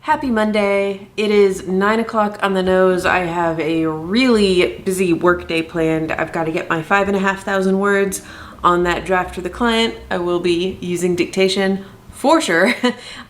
Happy Monday. It is 9 o'clock on the nose. I have a really busy work day planned. I've got to get my 5,500 words on that draft for the client. I will be using dictation for sure.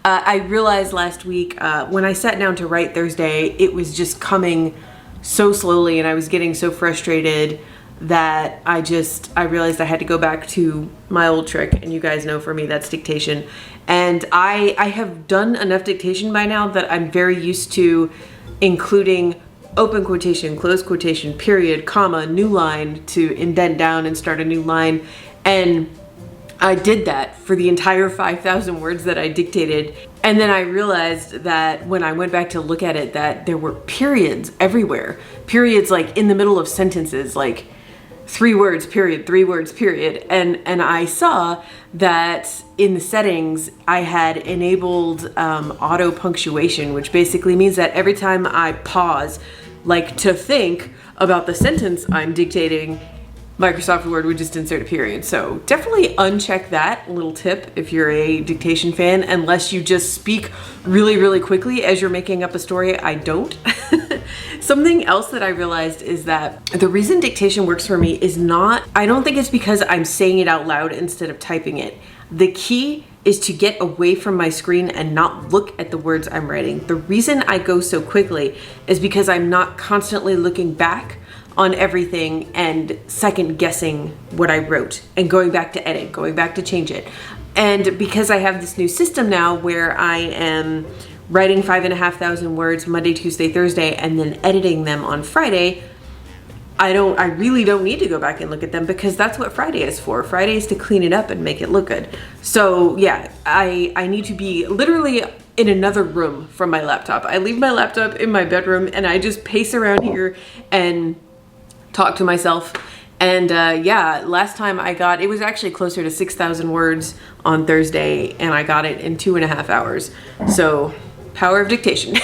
I realized last week when I sat down to write Thursday, it was just coming so slowly and I was getting so frustrated that I realized I had to go back to my old trick, and you guys know for me that's dictation. And I have done enough dictation by now that I'm very used to including open quotation, close quotation, period, comma, new line to indent down and start a new line. And I did that for the entire 5,000 words that I dictated. And then I realized that when I went back to look at it, that there were periods everywhere. Periods like in the middle of sentences, like 3 words, period, 3 words, period. And I saw that in the settings, I had enabled auto punctuation, which basically means that every time I pause, like to think about the sentence I'm dictating, Microsoft Word would just insert a period. So definitely uncheck that little tip if you're a dictation fan, unless you just speak really, really quickly as you're making up a story. I don't. Something else that I realized is that the reason dictation works for me is I don't think it's because I'm saying it out loud instead of typing it. The key is to get away from my screen and not look at the words I'm writing. The reason I go so quickly is because I'm not constantly looking back on everything and second guessing what I wrote and going back to edit, going back to change it. And because I have this new system now where I am writing 5,500 words Monday, Tuesday, Thursday, and then editing them on Friday, I really don't need to go back and look at them because that's what Friday is for. Friday is to clean it up and make it look good. So yeah, I need to be literally in another room from my laptop. I leave my laptop in my bedroom and I just pace around here and talk to myself. And yeah, last time it was actually closer to 6,000 words on Thursday, and I got it in 2.5 hours. So power of dictation.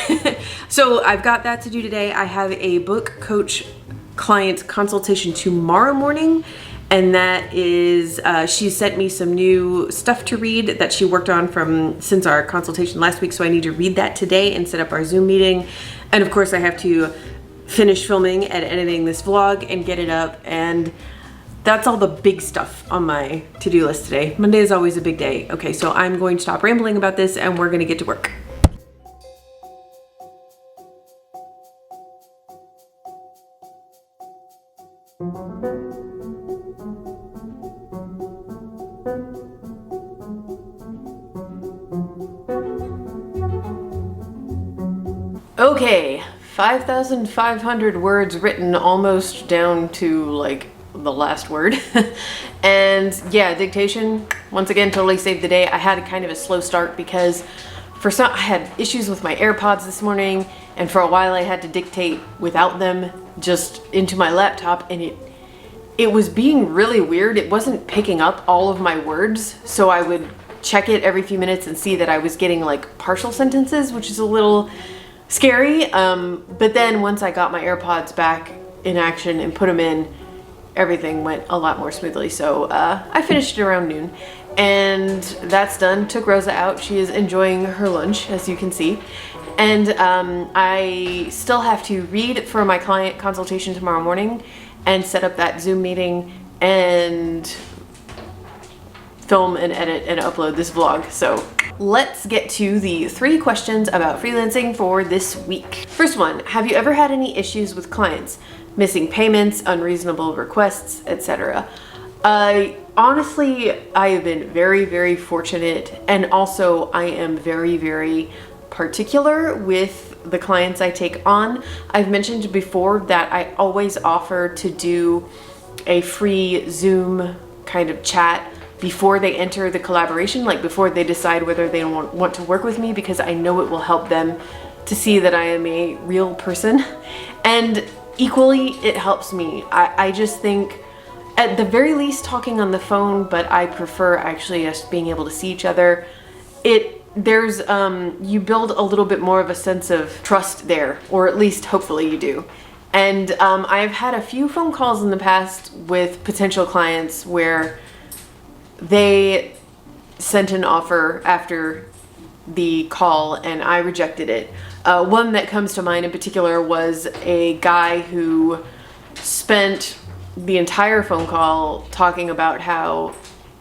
So I've got that to do today. I have a book coach client consultation tomorrow morning, and that is she sent me some new stuff to read that she worked on since our consultation last week, so I need to read that today and set up our Zoom meeting. And of course I have to finish filming and editing this vlog and get it up, and that's all the big stuff on my to-do list today. Monday is always a big day. Okay, so I'm going to stop rambling about this and we're gonna get to work. Okay, 5,500 words written, almost down to like the last word. And yeah, dictation, once again, totally saved the day. I had kind of a slow start because I had issues with my AirPods this morning, and for a while I had to dictate without them just into my laptop, and it was being really weird. It wasn't picking up all of my words, so I would check it every few minutes and see that I was getting like partial sentences, which is a little scary. But then once I got my AirPods back in action and put them in, everything went a lot more smoothly. So I finished it around noon, and that's done. Took Rosa out. She is enjoying her lunch, as you can see. And I still have to read for my client consultation tomorrow morning and set up that Zoom meeting and film and edit and upload this vlog. So let's get to the 3 questions about freelancing for this week. First one, have you ever had any issues with clients? Missing payments, unreasonable requests, etc. Honestly, I have been very, very fortunate, and also I am very, very particular with the clients I take on. I've mentioned before that I always offer to do a free Zoom kind of chat before they enter the collaboration, like before they decide whether they want to work with me, because I know it will help them to see that I am a real person. And equally, it helps me. I just think at the very least talking on the phone, but I prefer actually just being able to see each other. You build a little bit more of a sense of trust there, or at least hopefully you do. And I've had a few phone calls in the past with potential clients where they sent an offer after the call and I rejected it. One that comes to mind in particular was a guy who spent the entire phone call talking about how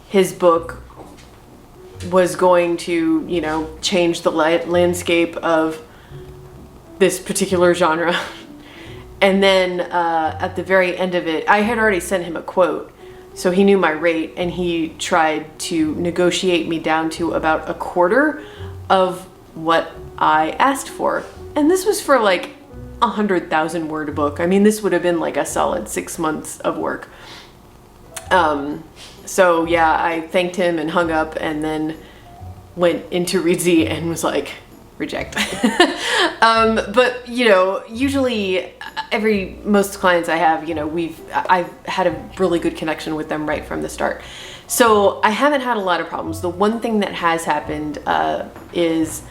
his book was going to, you know, change the landscape of this particular genre. And then at the very end of it, I had already sent him a quote, so he knew my rate, and he tried to negotiate me down to about a quarter of what I asked for. And this was for like 100,000 word book. I mean, this would have been like a solid 6 months of work. So yeah, I thanked him and hung up, and then went into Reedsy and was like, reject. But you know, usually most clients I have, you know, I've had a really good connection with them right from the start. So I haven't had a lot of problems. The one thing that has happened is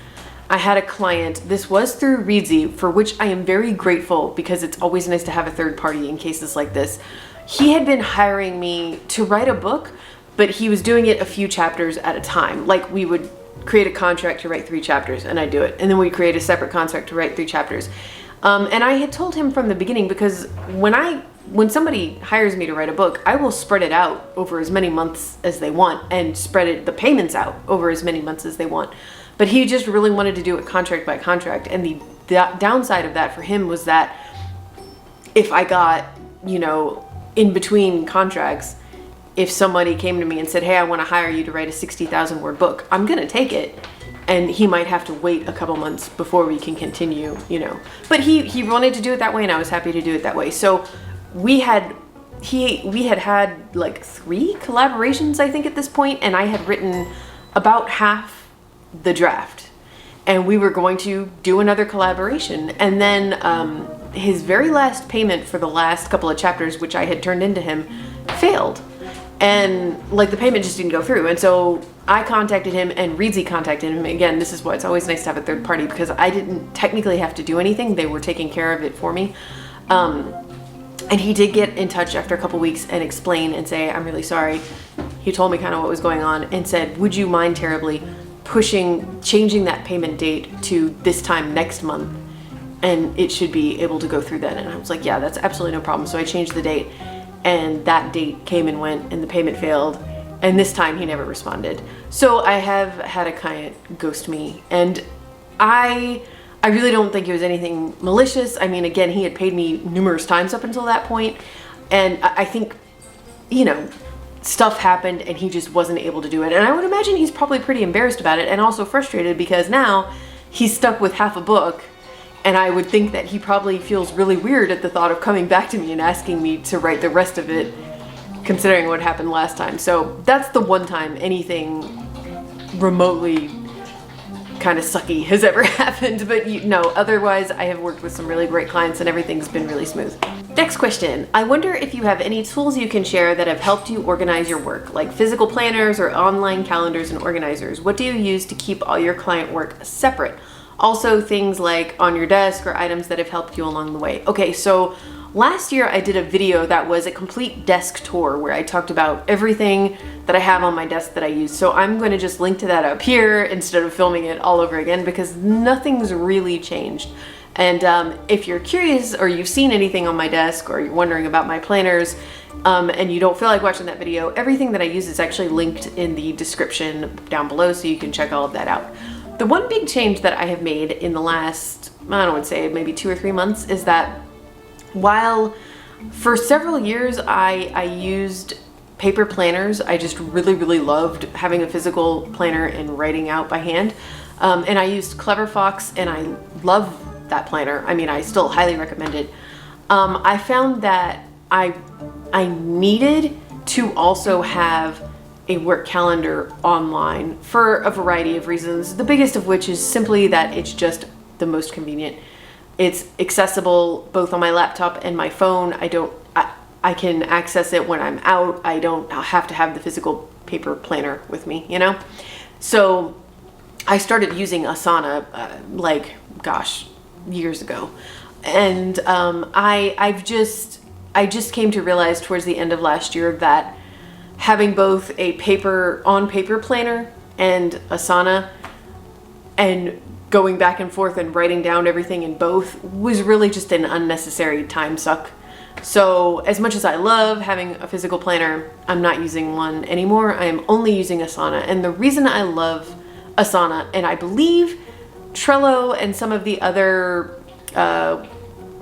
I had a client, this was through Reedsy, for which I am very grateful because it's always nice to have a third party in cases like this. He had been hiring me to write a book, but he was doing it a few chapters at a time. Like, we would create a contract to write 3 chapters and I'd do it. And then we'd create a separate contract to write 3 chapters. And I had told him from the beginning, because when somebody hires me to write a book, I will spread it out over as many months as they want and spread the payments out over as many months as they want. But he just really wanted to do it contract by contract. And the downside of that for him was that if I got, you know, in between contracts, if somebody came to me and said, hey, I want to hire you to write a 60,000 word book, I'm going to take it. And he might have to wait a couple months before we can continue, you know. But he wanted to do it that way, and I was happy to do it that way. So we had like 3 collaborations, I think, at this point, and I had written about half the draft. And we were going to do another collaboration. And then his very last payment for the last couple of chapters, which I had turned into him, failed. And like, the payment just didn't go through. And so I contacted him, and Reedsy contacted him. Again, this is why it's always nice to have a third party, because I didn't technically have to do anything. They were taking care of it for me. And he did get in touch after a couple weeks and explain and say, I'm really sorry. He told me kind of what was going on and said, would you mind terribly changing that payment date to this time next month? And it should be able to go through then. And I was like, yeah, that's absolutely no problem. So I changed the date, and that date came and went, and the payment failed. And this time he never responded. So I have had a client ghost me, and I really don't think it was anything malicious. I mean, again, he had paid me numerous times up until that point. And I think, you know, stuff happened and he just wasn't able to do it. And I would imagine he's probably pretty embarrassed about it, and also frustrated, because now he's stuck with half a book. And I would think that he probably feels really weird at the thought of coming back to me and asking me to write the rest of it, considering what happened last time. So that's the one time anything remotely kind of sucky has ever happened. But otherwise I have worked with some really great clients and everything's been really smooth. Next question. I wonder if you have any tools you can share that have helped you organize your work, like physical planners or online calendars and organizers. What do you use to keep all your client work separate? Also, things like on your desk or items that have helped you along the way. Okay, so last year I did a video that was a complete desk tour where I talked about everything that I have on my desk that I use. So I'm going to just link to that up here instead of filming it all over again, because nothing's really changed. And if you're curious or you've seen anything on my desk, or you're wondering about my planners, and you don't feel like watching that video, everything that I use is actually linked in the description down below, so you can check all of that out. The one big change that I have made in the last, I don't want to say maybe 2 or 3 months, is that while for several years I used paper planners, I just really loved having a physical planner and writing out by hand. And I used Clever Fox, and I love that planner. I mean, I still highly recommend it. I found that I needed to also have a work calendar online for a variety of reasons. The biggest of which is simply that it's just the most convenient. It's accessible both on my laptop and my phone. I can access it when I'm out. I don't have to have the physical paper planner with me, you know? So I started using Asana, years ago. And I just came to realize towards the end of last year that having both a on paper planner and Asana and going back and forth and writing down everything in both was really just an unnecessary time suck. So as much as I love having a physical planner, I'm not using one anymore. I am only using Asana. And the reason I love Asana, and I believe Trello and some of the other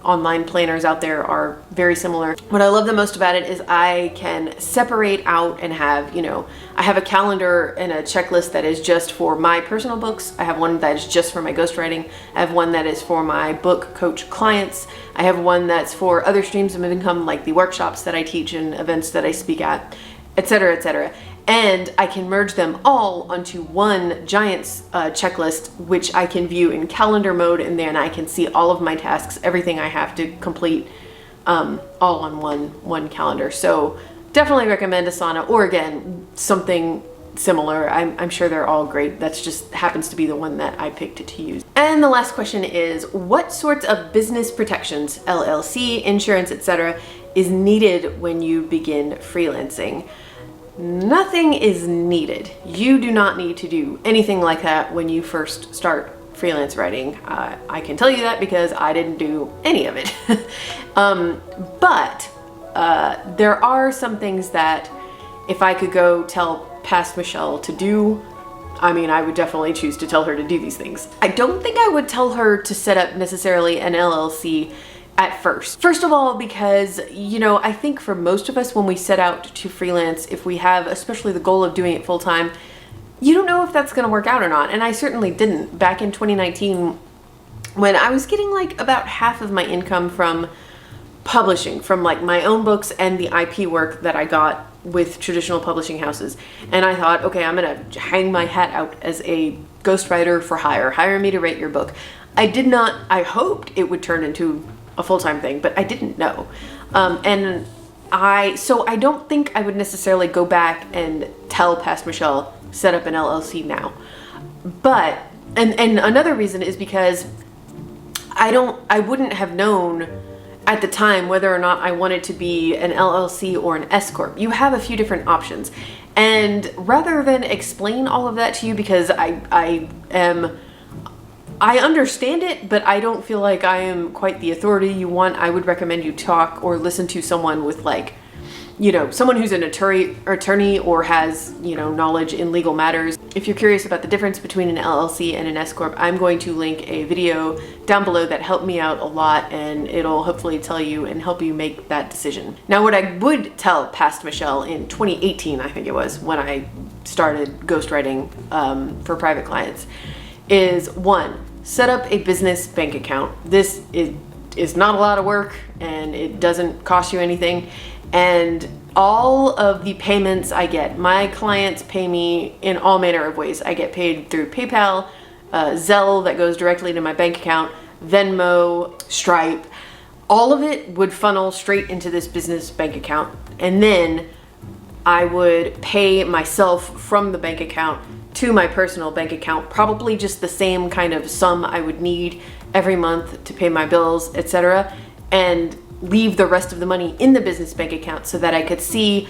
online planners out there are very similar. What I love the most about it is I can separate out and have, I have a calendar and a checklist that is just for my personal books. I have one that is just for my ghostwriting. I have one that is for my book coach clients. I have one that's for other streams of income, like the workshops that I teach and events that I speak at, etc., etc. And I can merge them all onto one giant checklist, which I can view in calendar mode, and then I can see all of my tasks, everything I have to complete, all on one calendar. So definitely recommend Asana, or again, something similar. I'm sure they're all great. That's just happens to be the one that I picked to use. And the last question is, what sorts of business protections, LLC, insurance, etc., is needed when you begin freelancing? Nothing is needed. You do not need to do anything like that when you first start freelance writing. I can tell you that because I didn't do any of it. But there are some things that if I could go tell past Michelle to do, I would definitely choose to tell her to do these things. I don't think I would tell her to set up necessarily an LLC at first. First of all, because, I think for most of us when we set out to freelance, if we have especially the goal of doing it full time, you don't know if that's gonna work out or not. And I certainly didn't. Back in 2019, when I was getting like about half of my income from publishing, from like my own books and the IP work that I got with traditional publishing houses. And I thought, okay, I'm gonna hang my hat out as a ghostwriter for hire. Hire me to write your book. I hoped it would turn into a full-time thing, but I didn't know. So I don't think I would necessarily go back and tell past Michelle, set up an LLC now. But, and another reason is because I wouldn't have known at the time whether or not I wanted to be an LLC or an S Corp. You have a few different options. And rather than explain all of that to you, because I understand it, but I don't feel like I am quite the authority you want. I would recommend you talk or listen to someone with someone who's an attorney or has, knowledge in legal matters. If you're curious about the difference between an LLC and an S Corp, I'm going to link a video down below that helped me out a lot, and it'll hopefully tell you and help you make that decision. Now, what I would tell past Michelle in 2018, I think it was, when I started ghostwriting for private clients, is one, set up a business bank account. This is not a lot of work and it doesn't cost you anything. And all of the payments I get, my clients pay me in all manner of ways. I get paid through PayPal, Zelle that goes directly to my bank account, Venmo, Stripe. All of it would funnel straight into this business bank account. And then I would pay myself from the bank account to my personal bank account, probably just the same kind of sum I would need every month to pay my bills, etc., and leave the rest of the money in the business bank account so that I could see,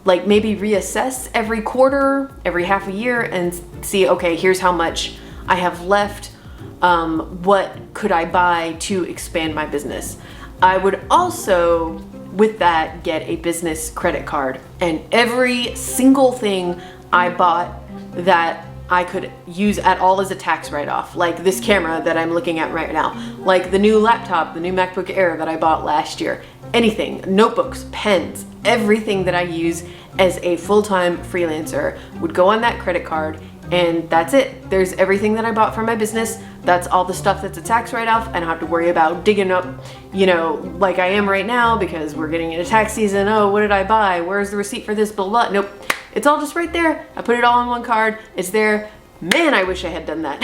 like, maybe reassess every quarter, every half a year, and see, okay, here's how much I have left. What could I buy to expand my business? I would also, with that, get a business credit card, and every single thing I bought that I could use at all as a tax write-off, like this camera that I'm looking at right now, like the new laptop, the new MacBook Air that I bought last year, anything, notebooks, pens, everything that I use as a full-time freelancer would go on that credit card, and that's it. There's everything that I bought for my business. That's all the stuff that's a tax write-off. I don't have to worry about digging up, like I am right now because we're getting into tax season. Oh, what did I buy? Where's the receipt for this? Blah, blah. Nope. It's all just right there. I put it all on one card. It's there. Man, I wish I had done that.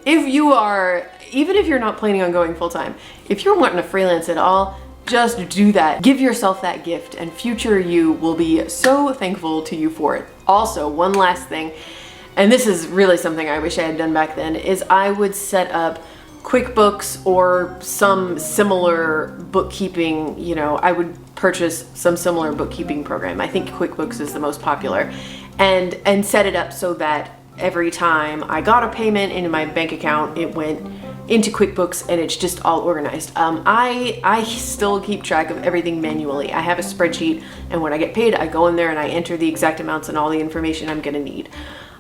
Even if you're not planning on going full-time, if you're wanting to freelance at all, just do that. Give yourself that gift, and future you will be so thankful to you for it. Also, one last thing, and this is really something I wish I had done back then, is I would set up QuickBooks or some similar bookkeeping, I would purchase some similar bookkeeping program. I think QuickBooks is the most popular, and set it up so that every time I got a payment into my bank account, it went into QuickBooks and it's just all organized. I still keep track of everything manually. I have a spreadsheet, and when I get paid, I go in there and I enter the exact amounts and all the information I'm gonna need.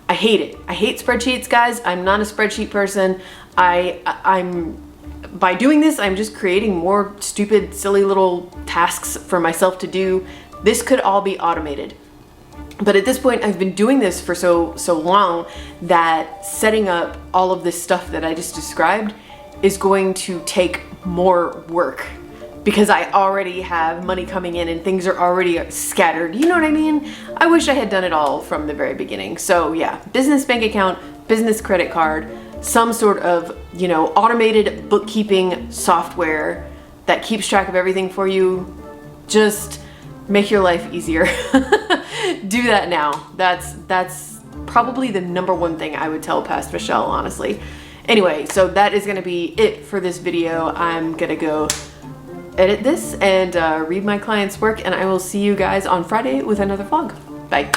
I hate it. I hate spreadsheets, guys. I'm not a spreadsheet person. By doing this, I'm just creating more stupid, silly little tasks for myself to do. This could all be automated. But at this point, I've been doing this for so long that setting up all of this stuff that I just described is going to take more work because I already have money coming in and things are already scattered. You know what I mean? I wish I had done it all from the very beginning. So yeah, business bank account, business credit card, some sort of, you know, automated bookkeeping software that keeps track of everything for you. Just make your life easier. Do that now. That's probably the #1 thing I would tell past Michelle, honestly. Anyway, so that is gonna be it for this video. I'm gonna go edit this and read my client's work, and I will see you guys on Friday with another vlog. Bye.